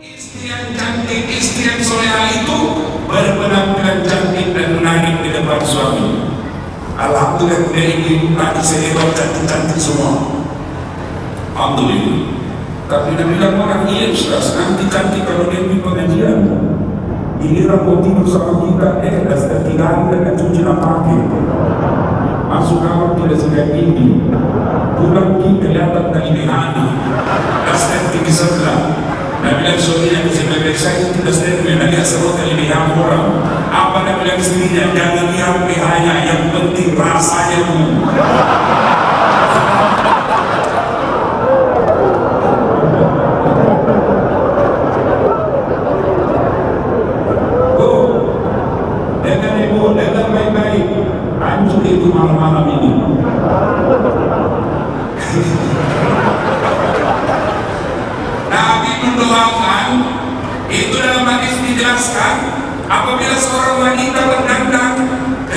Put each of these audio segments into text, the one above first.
Istri yang cantik, istri yang soleha itu berpenampilan cantik dan menarik di depan suami. Alhamdulillah udah ini tadi saya lihat cantik-cantik semua. Alhamdulillah. Tapi Nabi bilang orang iya Ustaz, nanti cantik kalau dia di pengajian. Ini mau tidur sama kita, dan 3 hari dengan cuci pakai. Masuk kamar tidak segan ini. Pulang kita kelihatan kelebihan. Dan tinggi sebelah. Nabi bilang suaminya bisa bebek saya tidak sendiri. Nabi asal kelebihan orang. Apa Nabi bilang istrinya? Jangan lihat pihaknya, yang penting rasanya dulu. Dengar baik-baik, hancur itu malam-malam ini. Nabi mendoakan, itu dalam hadis dijelaskan, apabila seorang wanita berdandang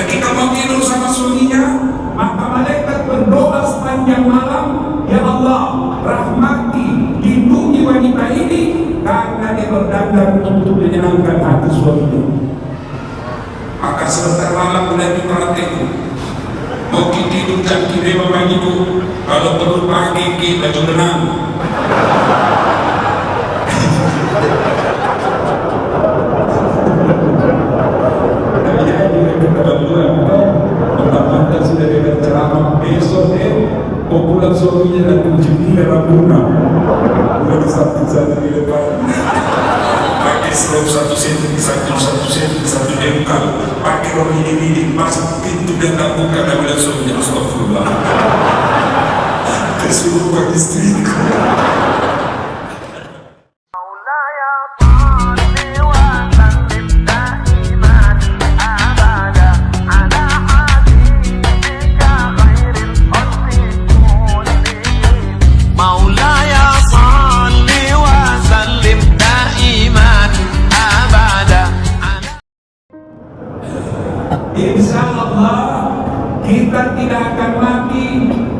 ketika mau tidur sama suaminya, maka malaikat berdoa sepanjang malam, ya Allah, rahmati, lindungi wanita ini karena dia berdandang untuk menyenangkan hati suaminya. Maka sebentar malam mulai diperhatikan. Mau tidur cantik memang itu. Kalau perlu pagi kita baju renang. Mentang-mentang sudah dengar ceramah besok mau pulang suaminya dan kunci Rabbuna. Udah disatu-satu di depan. Slop 1 senti, 1 senti, 1 jengkal. Pakai orang ini masuk pintu dan tak buka. Dan bilang suaminya, astagfirullah. Kesurupan istriku. Insya Allah kita tidak akan mati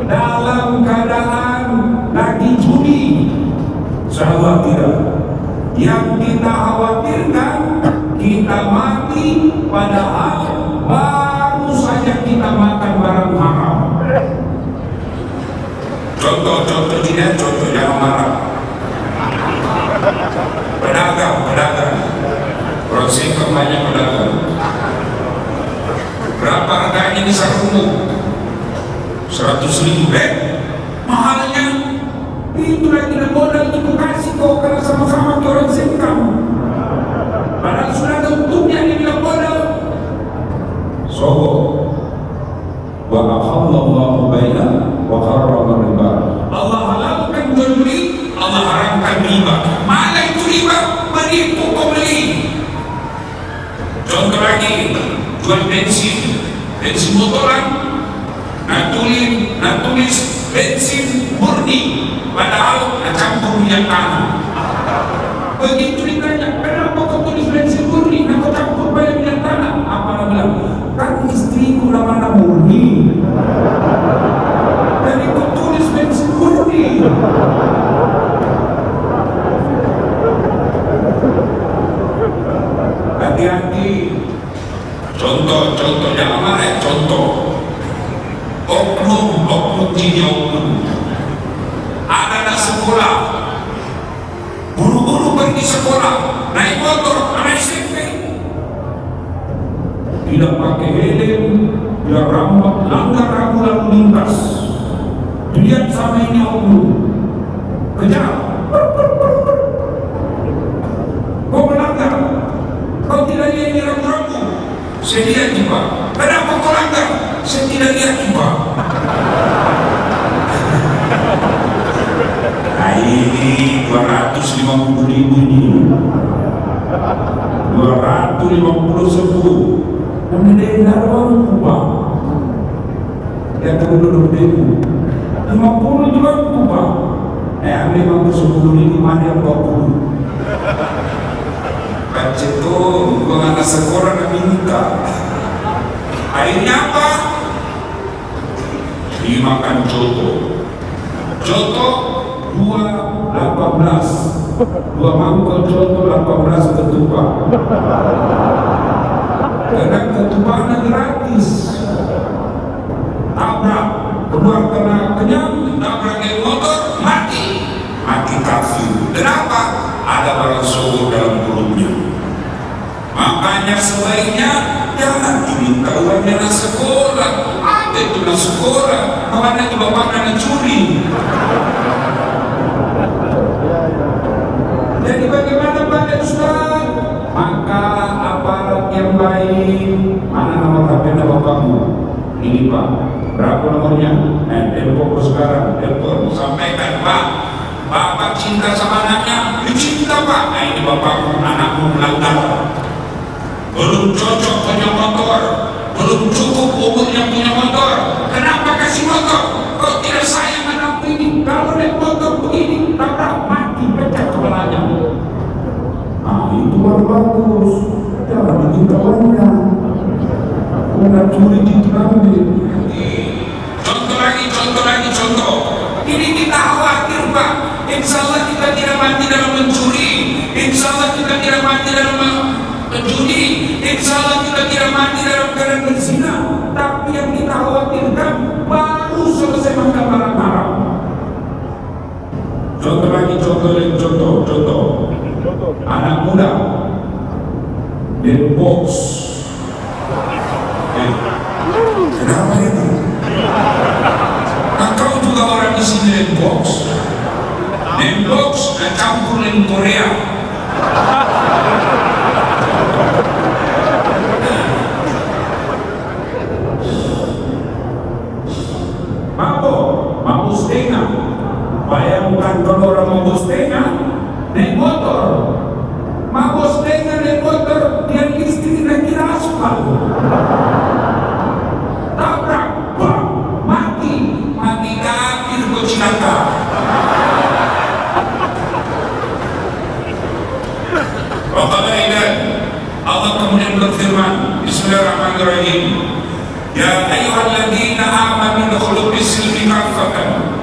dalam keadaan lagi judi. Insya Allah tidak. Yang kita khawatirkan kita mati padahal baru saja kita makan barang haram. Contoh tidak, contoh jangan marah. Pedagang, proses banyak pedagang. Berapa harganya di sarungmu? 100.000. Mahalnya. Itu lagi modal itu kasih kok karena sama-sama orang sengkam. Padahal sudah ada untungnya dia bilang modal. Sobo. Wa ahallallahu baina wa harrama riba. Allah halalkan jual beli, Allah haramkan riba. Mana itu riba? Menipu pembeli. Contoh lagi, jual bensin motoran, nah tulis bensin murni, padahal campur minyak tanah. Begitu ditanya, kenapa kau tulis bensin murni, kau campur banyak minyak tanah? Apa dia bilang? Kan istriku namanya murni, dan ikut tulis bensin murni. Hati-hati. Contoh jangan marah. Contoh oknum ada anak sekolah buru-buru pergi sekolah naik motor anak SMP tidak pakai helm, dia rambat langgar rambu lalu lintas. Dilihat sama ini oknum kejar, kau melanggar, kau tidak lihat ini rambu-rambu. Saya lihat juga. Kenapa kau langgar? Saya tidak lihat juga. Nah ini 250.000 ini. 250 sebu. Kemudian darwah kubah. Yang kedua dulu 50 juga kubah. Ambil 50.000 mana yang 20. Itu menganak sekolah dan minta. Akhirnya apa? Dimakan Joto 2.18 2 mangkok contoh 18 ketupat. Karena ketupatnya gratis. Tabrak, keluar kena kenyang, tabrak naik motor, mati kafir. Kenapa? Ada barang syukur dalam perutnya. Makanya sebaiknya jangan diminta uangnya na sekolah. Ada itu na sekolah, kawan itu bapaknya na curi. Jadi bagaimana Pak Ustaz? Maka aparat yang baik, mana nomor HP bapakmu? Ini Pak, berapa nomornya? Telepon sekarang, telepon, sampaikan Pak, bapak cinta sama anaknya, dicinta Pak. Nah ini bapakmu, anakmu melanggar. Belum cocok punya motor, belum cukup umurnya punya motor. Kenapa kasih motor? Kok tidak sayang anakku ini? Kalau naik motor begini, tabrak mati, pecah kepalanya. Nah itu baru bagus. Jangan diminta uangnya. Udah curi diambil. Contoh. Ini kita khawatir Pak. Insya Allah kita tidak mati dalam mencuri. Insya Allah kita tidak mati dalam menjudi. Insya Allah kita tidak mati dalam keadaan berzina. Tapi yang kita khawatirkan baru selesai makan barang haram. Contoh. Anak muda dan box. Kenapa itu? Kau juga orang di sini Nembox campur dengan Korea. Mabuk setengah. Bayangkan kalau orang mabuk setengah naik motor. Mabuk setengah naik motor, dia istri tidak kira aspal. Tabrak, mati kafir kocilaka. Allah kemudian berfirman, Bismillahirrahmanirrahim. Ya ayyuhalladzina amanu udkhulu fis-silmi kaffatan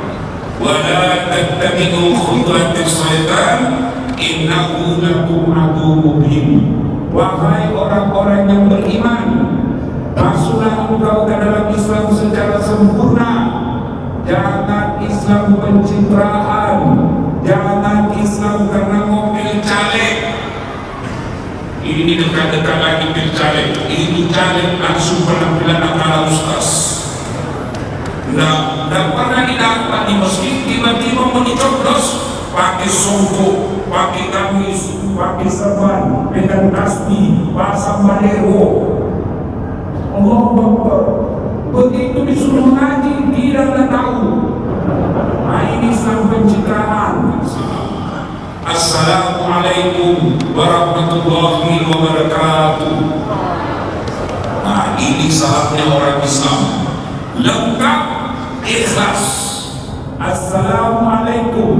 wa la tattabi'u khutuwatis syaitan innahu lakum aduwwun mubin. Wahai orang-orang yang beriman, masuklah engkau ke dalam Islam secara sempurna. Jangan Islam pencitraan, jangan Islam karena mobil caleg. Ini dekat-dekat lagi pil caleg. Ini caleg langsung penampilan akal ustaz. Nah, pernah didapat di masjid tiba-tiba mau dicoblos pakai songkok, pakai gamis, pakai serban, dengan tasbih, pasang balero. Allah Akbar. Begitu disuruh ngaji tidak tahu. Nah ini Islam pencitraan. Assalamualaikum warahmatullahi wabarakatuh. Nah ini salamnya orang Islam lengkap ikhlas. Assalamualaikum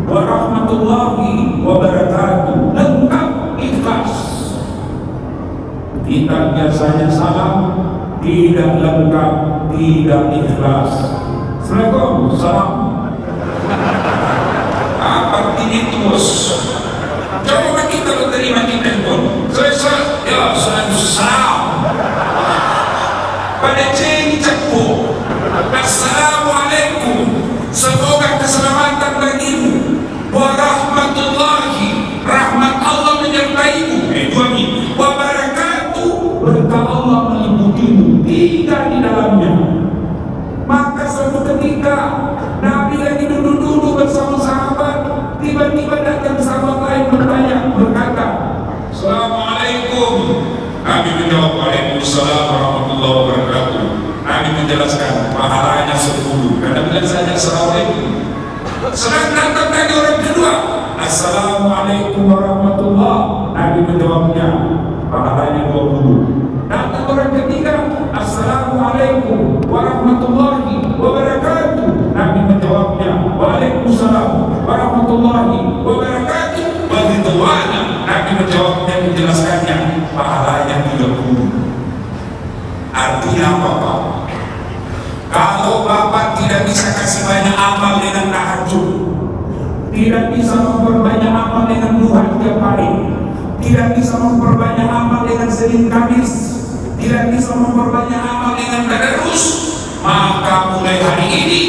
warahmatullahi wabarakatuh, lengkap ikhlas. Kita biasanya salam tidak lengkap, tidak ikhlas. Assalamualaikum, salam. Apa ini terus? Coba kita terima di telepon. Selesai, ya salam. Pada ceng cepu. Assalamualaikum. Semoga keselamatan bagimu. Warahmatullahi, rahmat Allah menyertaimu. Wabarakatuh, berkah Allah meliputimu. Tidak di dalamnya. Maka suatu ketika Nabi lagi duduk-duduk bersama sahabat, tiba-tiba datang sahabat lain berkata, Assalamualaikum. Nabi menjawab, Waalaikumsalam warahmatullahi wabarakatuh. Nabi menjelaskan pahalanya 10. Karena bilang saja Assalamualaikum. Sedang datang lagi orang kedua, Assalamualaikum warahmatullahi. Nabi menjawabnya pahalanya 20. Datang orang ketiga, Assalamualaikum warahmatullahi wabarakatuh. Nabi menjawabnya, Waalaikumsalam warahmatullahi wabarakatuh. Begitu banyak. Nabi menjawabnya, menjelaskannya pahalanya 30. Artinya apa Pak? Kalau Bapak tidak bisa kasih banyak amal dengan tahajud, tidak bisa memperbanyak amal dengan duha tiap hari, tidak bisa memperbanyak amal dengan Senin Kamis, tidak bisa memperbanyak amal dengan tadarus, maka mulai hari ini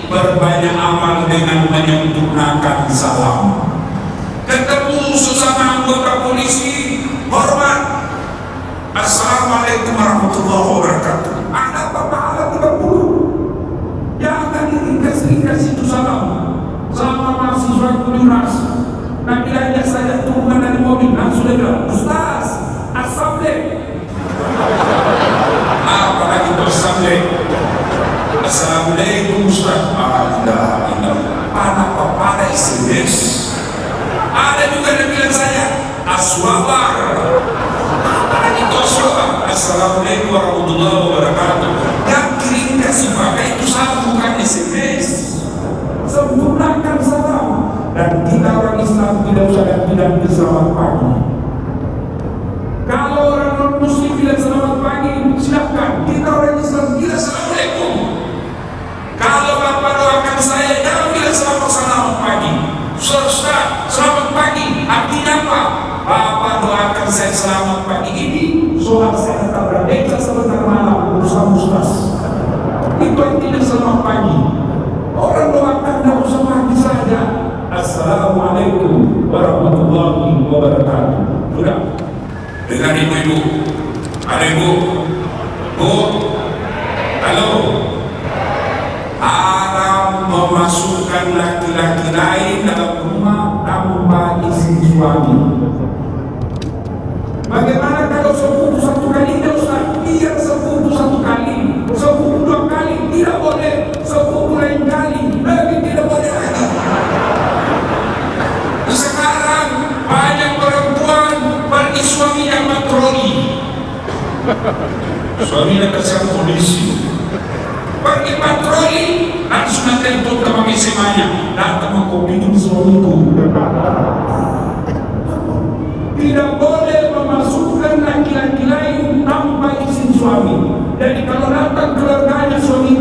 berbanyak amal dengan menyempurnakan salam. Ketemu sesama anggota polisi, hormat, assalamualaikum warahmatullahi wabarakatuh. Ada pahala 30. Jangan diringkas-ringkas itu salam. Sama mahasiswa Kujuras, nanti aja saya turun dari mobil, langsung dia bilang, Ustaz, assalamualaikum. Apalagi bersambung, assalamualaikum Ustaz. Alhamdulillah, pada SMS. Ada juga yang bilang saya aswabar, apalagi koswa, assalamualaikum warahmatullahi wabarakatuh. Yang kirimkan pakai itu salam, bukan SMS. Sempurnakan salam. Dan kita orang Islam tidak usah bilang selamat pagi. Kalau orang non muslim bilang selamat pagi, silakan. Kita orang Islam bilang assalamualaikum. Kalau bapak doakan saya, jangan bilang selamat pagi. Ustaz, selamat pagi. Artinya apa? Bapak doakan saya selamat pagi ini, soal saya tetap berbeda sebentar malam bersama Ustaz. Itu artinya selamat pagi. Orang doakan tidak usah pagi saja. Assalamualaikum warahmatullahi wabarakatuh. Sudah. Dengar ibu-ibu. Ada ibu? Bu? Halo? Haram memasukkan laki-laki lain dalam rumah tanpa izin suami. Bagaimana kalau sepupu satu kali? Tidak usah. Iya, sepupu satu kali, sepupu dua kali, tidak boleh. Sepupu lain kali, lebih tidak boleh lagi. Sekarang banyak perempuan pergi suaminya patroli. Suaminya kesal polisi. Pergi patroli, langsung telepon ke mami semanya, datang mau minum suamiku. Tidak boleh memasukkan laki-laki lain tanpa izin suami. Jadi kalau datang keluarganya suami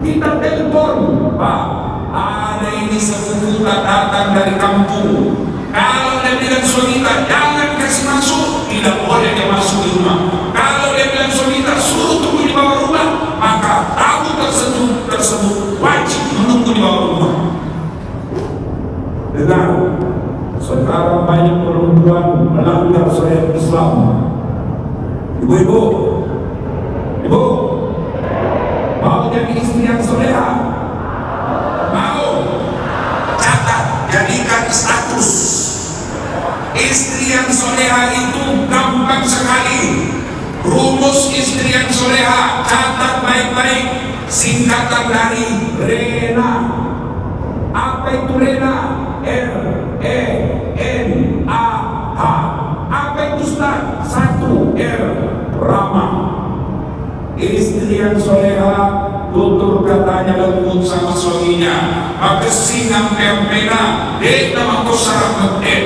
kita telepon, Pak, ada ini sepupu datang dari kampung. Kalau dia bilang suami jangan kasih masuk, tidak boleh dia masuk di rumah. Kalau dia bilang suami suruh tunggu di bawah rumah, maka tamu tersebut wajib menunggu di bawah rumah. Dengar, sekarang banyak perempuan melanggar syariat Islam. Ibu-ibu, mau jadi istri yang soleha? Mau? Catat, jadikan status. Istri yang soleha itu gampang sekali. Rumus istri yang soleha, catat baik-baik. Singkatan dari Rena. Apa itu Rena? R-E-N-A-H. Apa itu Ustaz? 1 R, Rama. Istri yang soleha, tutur katanya lembut sama suaminya, maka singang pempena dek nama kosara dek.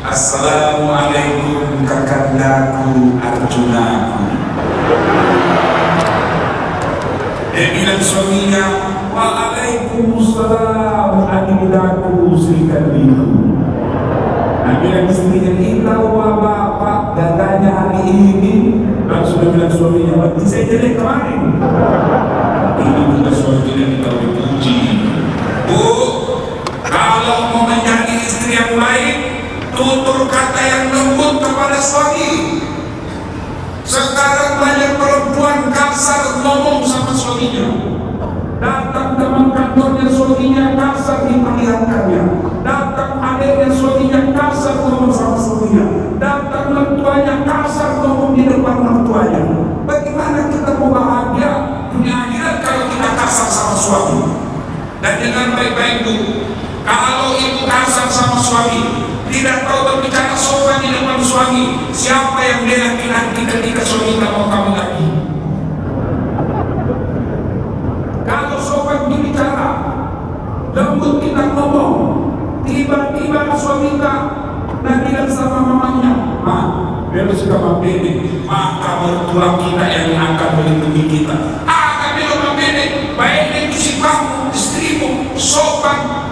Assalamualaikum kakandaku Arjunaku. Dia bilang suaminya, waalaikumsalam adindaku Sri Kandiku. Nah, bilang istrinya, kita bapak datanya hari ini. Langsung dia bilang suaminya, berarti saya jelek kemarin. Ini juga suaminya kita dipuji. Bu, kalau mau menjadi istri yang baik, tutur kata yang lembut kepada suami. Sekarang banyak perempuan kasar ngomong sama suaminya. Datang teman kantornya suaminya kasar diperlihatkannya. Datang adiknya suaminya kasar ngomong sama suaminya. Datang mertuanya kasar ngomong di depan mertuanya. Bagaimana kita mau bahagia dunia akhirat kalau kita kasar sama suami? Dan dengan baik-baik Bu, kalau ibu kasar sama suami, tidak tahu berbicara sopan di depan suami, siapa yang bela laki-laki ketika suami tak mau kamu lagi? Kalau sopan berbicara, lembut kita ngomong, tiba-tiba suami tak dan bilang sama mamanya, Ma, bela suka mabene, maka mertua kita yang akan melindungi kita. Akan bela mabene, baik itu si kamu, istrimu, sopan,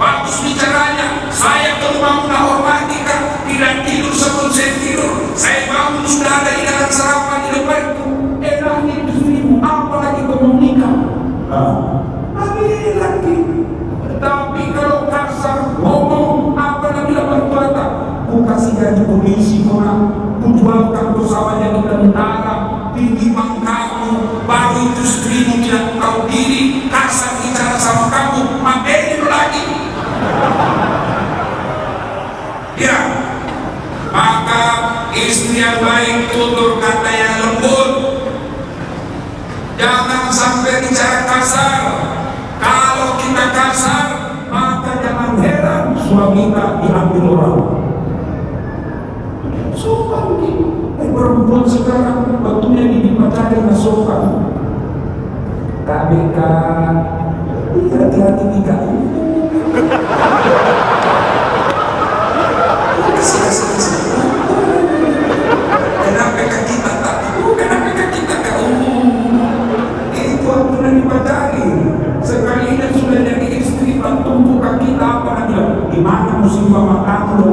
Ya, maka istri yang baik tutur kata yang lembut, jangan sampai bicara kasar. Kalau kita kasar, maka jangan heran suami kita diambil orang. Sopan gitu. Perempuan sekarang waktunya dipacari dengan sopan. KBK, hati-hati nikah. Kasih. Kenapa kita tak? Kenapa kita tak? Itu aturan dipacari. Sekalinya sudah jadi istri, tumpu kaki kita apa lagi? Gimana musibah makan lo?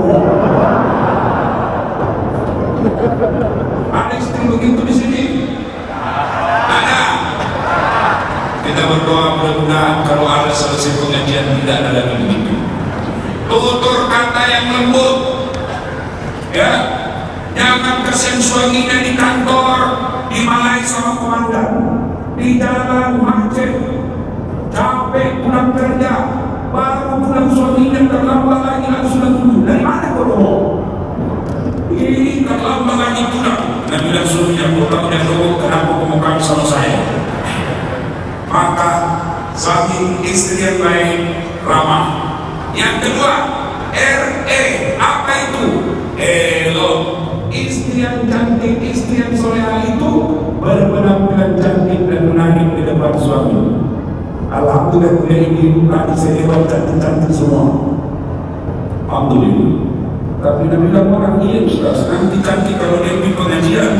Ada istri begitu di sini? Ada. Kita berdoa mudah-mudahan kalau ada selesai pengajian tidak ada lagi begitu. Tutur kata yang lembut, ya. Jangan kasihan suaminya di kantor, dimarahi sama komandan, di jalan macet, capek pulang kerja, baru pulang suaminya terlambat lagi langsung tujuh. Dari mana kau? Ini terlambat lagi pulang. Dan bilang suaminya, pulang dan doa, kenapa kamu kami sama saya? Maka suami istri yang baik ramah. Yang kedua, apa itu? Elok. Istri yang cantik, istri yang soleha itu berpenampilan cantik dan menarik di depan suami. Alhamdulillah kuliah ini tadi saya lewat cantik-cantik semua. Alhamdulillah. Tapi dia bilang orang ini Ustaz, nanti cantik kalau dia pergi pengajian.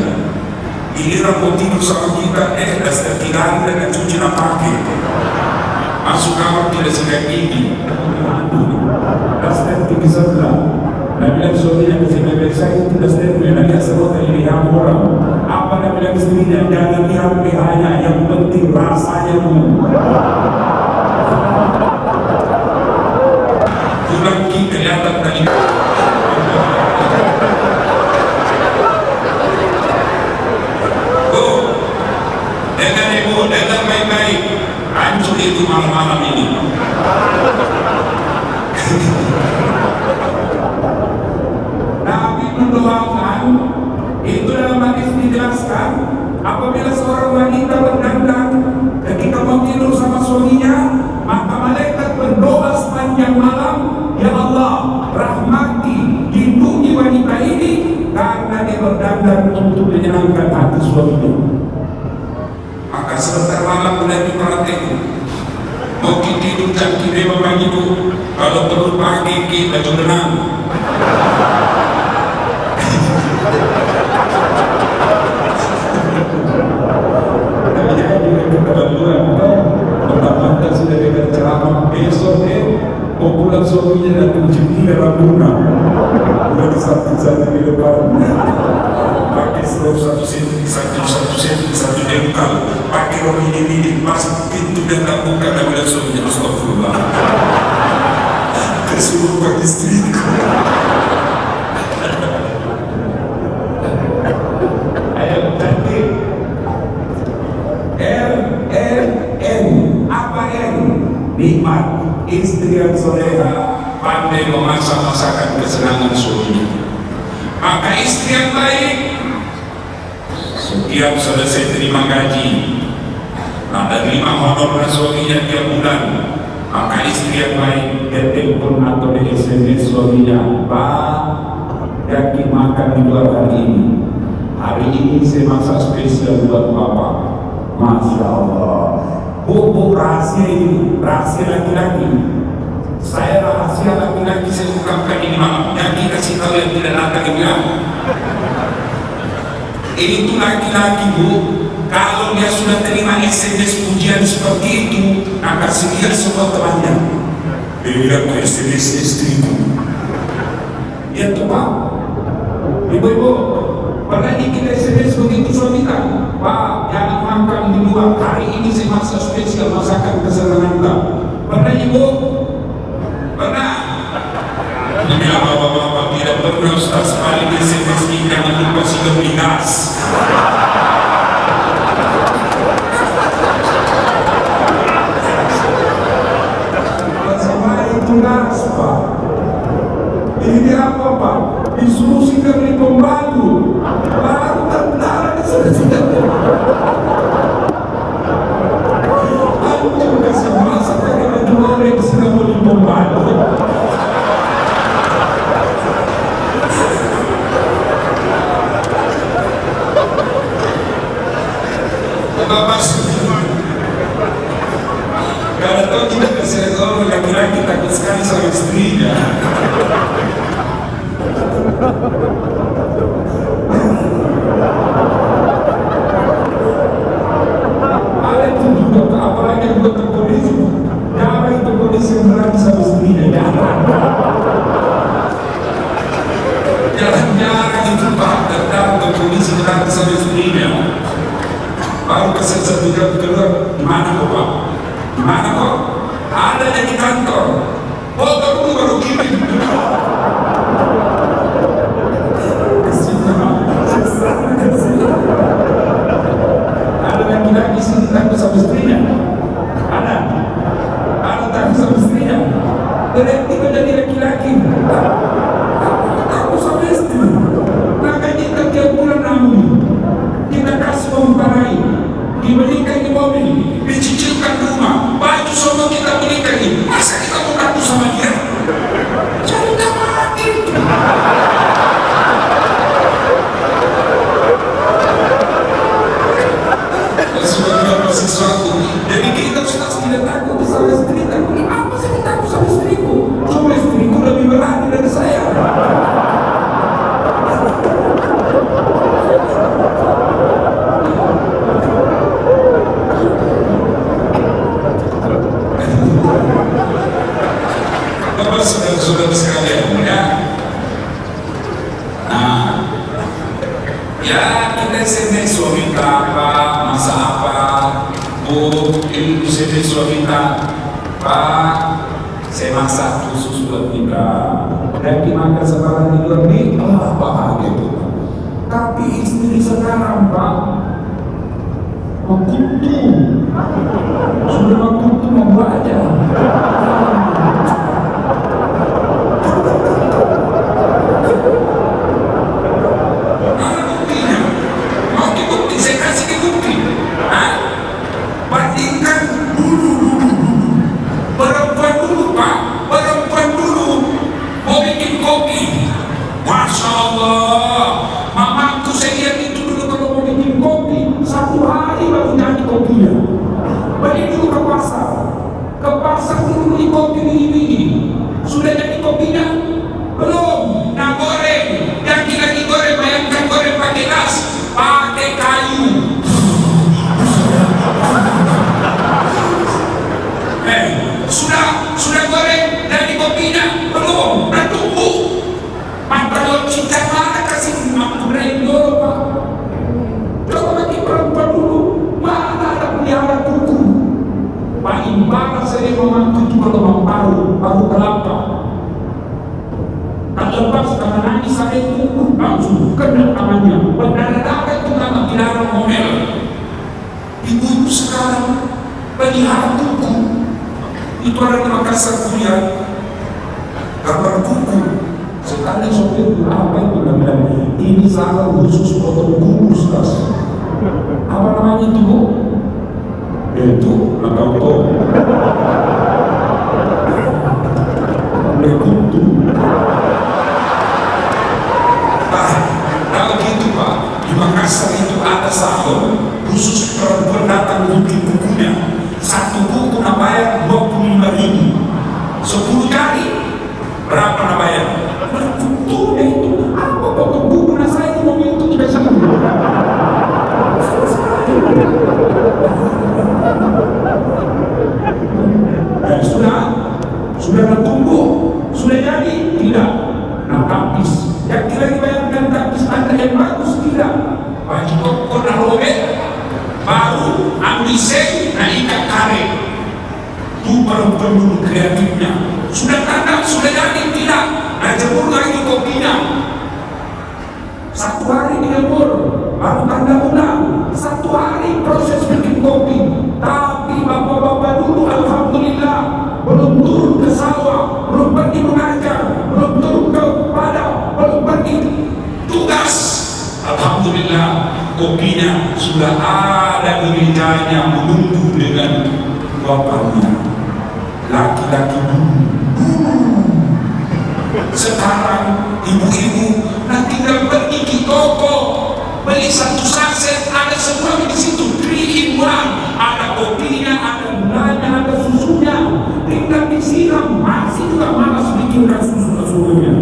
Giliran mau tidur sama kita, dasar tigaan dengan cuci pakai. Masuk kamar tidak sekat gigi. Dasar tinggi sebelah. Nabi bilang suaminya kesini saya itu dasar punya nabi asal dari lihat orang. Apa Nabi bilang istrinya jangan lihat pihaknya, yang penting rasanya dulu. Tulang kiri kelihatan tadi. Dengan ibu, dengan baik-baik, hancur itu malam-malam ini. Nabi mendoakan, itu dalam hadis dijelaskan, apabila seorang wanita berdandang ketika mau tidur sama suaminya, maka malaikat berdoa sepanjang malam, ya Allah, rahmati, lindungi wanita ini karena dia berdandang untuk menyenangkan hati suaminya. Maka sebentar malam mulai diperhatikan. Mau tidur jam kiri memang itu. Kalau perlu pagi kita renang. Pertama sudah dengar ceramah besok mau pulang suaminya dan mencuci rambutnya. Udah disatu-satu di depan. Pakai slop satu senti, satu jengkal. Pakai rok ini masuk pintu dan tak buka dan bilang suaminya astagfirullah. Kesurupan istriku. Ayo cantik. N. Apa N? Nikmat. Istri yang soleha pandai memasak masakan kesenangan suaminya. Maka istri yang baik setiap selesai terima gaji, ada 5 honor suaminya tiap bulan, maka istri yang baik dia telepon atau dia SMS suaminya, Pak, yakin makan di luar hari ini. Hari ini saya masak spesial buat Bapak. Masya Allah. Bu, rahasia ini, rahasia laki-laki. Saya rahasia laki-laki saya ungkapkan ini malam. Jangan kasih tahu yang tidak datang ini. Ini tuh laki-laki bu, kalau dia sudah terima SMS pujian seperti itu, akan sedia semua temannya. Dia bilang ke SMS istriku. Ya tuh Pak, ibu-ibu, pernah kita SMS begitu suami kita? Pak, jangan makan di luar. Hari ini saya masak spesial masakan kesenangan kita. Pernah ibu? Pernah? Demi bapak-bapak tidak pernah Ustaz, paling SMS ini jangan lupa sudah beli gas. Sama itu gas Pak. Ini apa? apa Pak? Disuruh singgah beli pembantu, baru tentara disini. Antum kasih masa dari baju orang singgah beli pembantu. Bapak kalau tahu kita kasih orang laki-laki takut sekali sama istrinya. Ada itu juga, apalagi anggota polisi. Jangan itu polisi yang berani sama istrinya, jangan. Jarang-jarang itu Pak, datang polisi berani sama istrinya. Baru kesan satu jam keluar, gimana kok Pak? Gimana kok? Ada yang di kantor. Oh, baru gini. Ada laki-laki sini takut sama istrinya. Ada takut sama istrinya. Berarti menjadi laki-laki. Takut sama istri. Maka kita tiap bulan namun kita kasih membarai, dibelikan di mobil, dicicilkan rumah, baju semua kita belikan ini. Masa kita mau takut sama dia? Jadi tak mati. Sesuatu. Jadi kita sudah tidak takut sama istri. Takut apa sih takut sama istriku? Cuma istriku lebih berani dari saya. Bapak saudara sekalian ya. Nah, ya kita sini suami apa, masa apa, Bu, ini sini suami Pak, saya masak khusus buat kita. Dan dimakan sekarang di luar negeri, bahagia itu. Tapi istri sekarang Pak, mengkutu, sudah mengkutu membaca. Sudah goreng dan di kopinya belum, dan tunggu. Mantan cinta mana kasih berain dulu Pak. Coba lagi perempuan dulu, mana ada pelihara kuku. Pak Imbara saya memang itu kalau baru kelapa. Tak lepas karena nangis saya itu langsung kena tangannya. Berdarah-darah itu karena pelihara ngomel. Ibu sekarang pelihara kuku. Itu ada di Makassar kuliah gambar kuku. Sekali sopir apa itu namanya? Ini salah khusus potong kuku Ustaz. Apa namanya itu Bu? Itu nakauto kutu. Kalau gitu Pak, di Makassar itu ada salon khusus perempuan datang untuk kukunya. Satu buku nak bayar 25.000, 10 kali berapa nak bayar? Tentunya itu apa potong buku nak saya mau itu tidak sama. Sudah bertumbuh, sudah jadi tidak. Nah tapis, yang kira dibayarkan tapis ada yang bagus tidak? Baju kok nak robek, baru ambil seng, nah ikat karet. Itu perempuan dulu kreatifnya. Sudah tanda, sudah jadi tidak. Nah jemur lagi kopinya. 1 hari dijemur, baru tanda ulang. 1 hari proses bikin kopi. Tapi bapak-bapak dulu alhamdulillah belum turun ke sawah, belum pergi mengajar, belum turun kepada kopinya sudah ada di mejanya menunggu dengan bapaknya. Laki-laki dulu. Sekarang ibu-ibu nah tinggal pergi ke toko beli satu saset, ada semua di situ, 3 in 1, ada kopinya, ada gulanya, ada susunya, tinggal disiram. Masih juga malas bikinkan susu-susunya.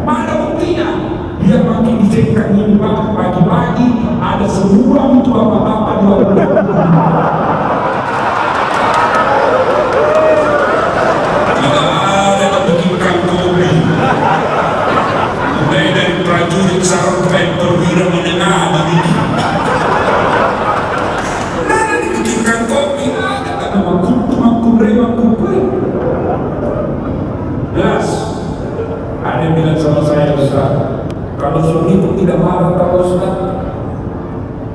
Mana buktinya? Dia makin dijadikan ini pagi-pagi, ada semua untuk bapak-bapak di bawah. Tidak ada yang bikinkan kopi. Mulai dari prajurit sampai perwira menengah begitu. Nada dibikinkan kopi, ada kata makum remang kopi. Jelas. Ada yang bilang sama saya, Ustaz, kalau suami itu tidak marah kalau Ustaz,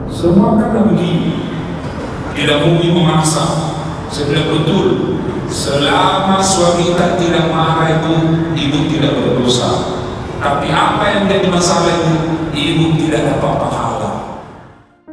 semua kan begini, tidak mungkin memaksa. Saya bilang betul, selama suami kita tidak marah itu ibu tidak berdosa. Tapi apa yang jadi masalah itu, ibu tidak dapat pahala.